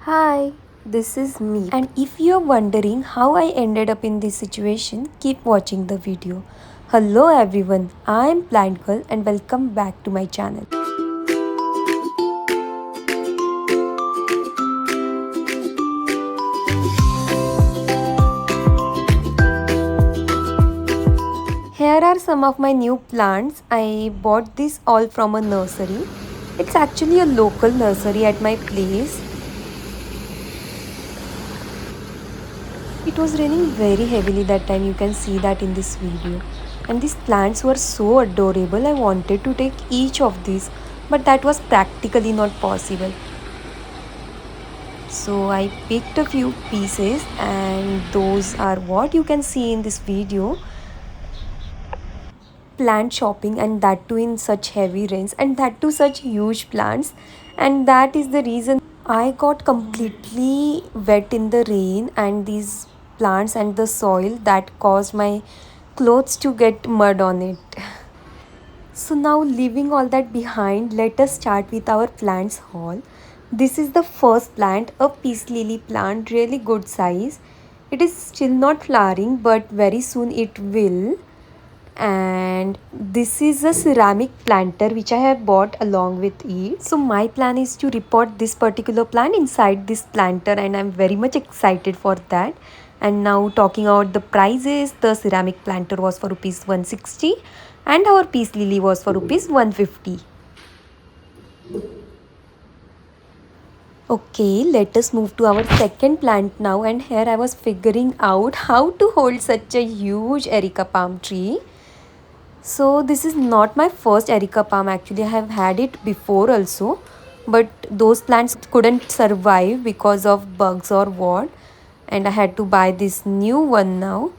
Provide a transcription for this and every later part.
Hi, this is me. And if you're wondering how I ended up in this situation, keep watching the video. Hello everyone, I'm Plant Girl and welcome back to my channel. Here are some of my new plants. I bought this all from a nursery. It's actually a local nursery at my place. It was raining very heavily that time, you can see that in this video. And these plants were so adorable. I wanted to take each of these, but that was practically not possible. So I picked a few pieces and those are what you can see in this video. Plant shopping, and that too in such heavy rains, and that too such huge plants, and that is the reason I got completely wet in the rain and these plants and the soil that caused my clothes to get mud on it. So now, leaving all that behind, let us start with our plants haul. This is the first plant, a peace lily plant, really good size. It is still not flowering, but very soon it will. And this is a ceramic planter which I have bought along with it. So my plan is to repot this particular plant inside this planter, and I'm very much excited for that. And now talking about the prices, the ceramic planter was for rupees 160 and our peace lily was for rupees 150. Okay, let us move to our second plant now, and here I was figuring out how to hold such a huge Areca palm tree. So this is not my first Areca palm, actually I have had it before also, but those plants couldn't survive because of bugs or what, and I had to buy this new one now.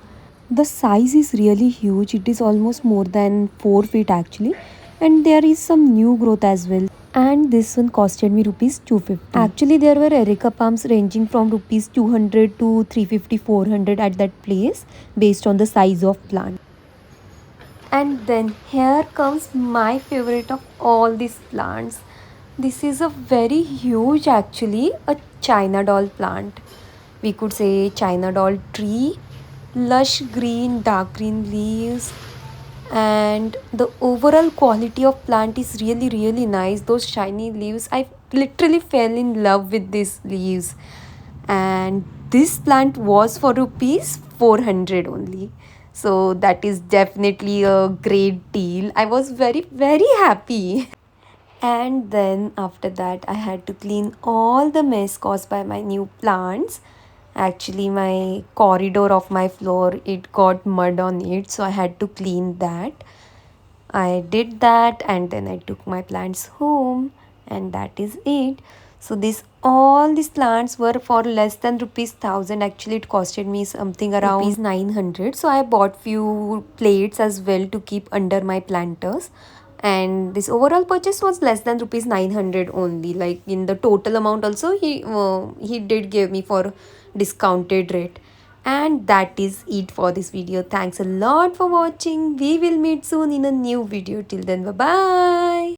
The size is really huge, it is almost more than 4 feet actually, and there is some new growth as well. And this one costed me rupees 250. Actually there were Areca palms ranging from rupees 200 to 350 400 at that place based on the size of plant. And then here comes my favorite of all these plants. This is a very huge, actually, a China doll plant. We could say China doll tree. Lush green, dark green leaves. And the overall quality of plant is really nice. Those shiny leaves, I literally fell in love with these leaves. And this plant was for rupees 400 only, so that is definitely a great deal. I was very happy. And then after that I had to clean all the mess caused by my new plants. Actually my corridor of my floor, it got mud on it, so I had to clean that. I did that and then I took my plants home, and that is it. So this all these plants were for less than rupees 1000. Actually it costed me something around rupees 900. So I bought few plates as well to keep under my planters, and this overall purchase was less than rupees 900 only. Like in the total amount also he did give me for discounted rate. And that is it for this video. Thanks a lot for watching. We will meet soon in a new video. Till then, bye bye.